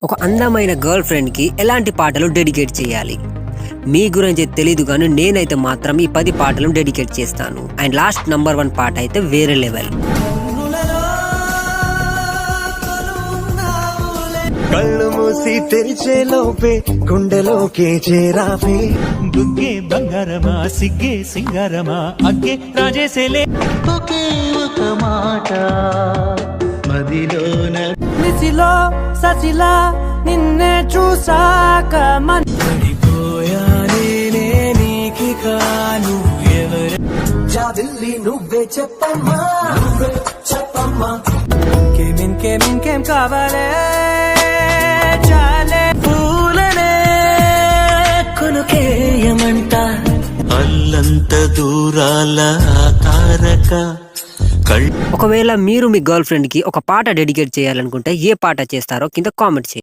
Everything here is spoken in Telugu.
ఒక అందమైన గర్ల్ ఫ్రెండ్ కి ఎలాంటి పాటలు డెడికేట్ చేయాలి? మీ గురించి తెలీదు కానీ నేనైతే మాత్రం ఈ 10 పాటలను డెడికేట్ చేస్తాను. అండ్ లాస్ట్ నంబర్ 1 పాట అయితే వేరే లెవెల్. కళ్ళు మూసి తెరిచే లోపే గుండెలోకే చేరావే. బుగ్గే బంగారమా సిగ్గే సింగారమా అగ్గే రాజేసేలే. ఒకే ఒక మాట మదిలోన నిసిలో ససిలా నిన్నే చూసాక పడిపోయానే నీకి కాను ఎవరు జాబిల్లి నువ్వే చెప్పమ్మా ఇంకేం కావాలే చాలే పూలనే కొనుకేయమంట అల్లంత దూరాల తారక ఒకవేళ మీరు మీ గర్ల్ ఫ్రెండ్ కి ఒక పాట డెడికేట్ చేయాలనుకుంటే ఏ పాట చేస్తారో కింద కామెంట్ చేయండి.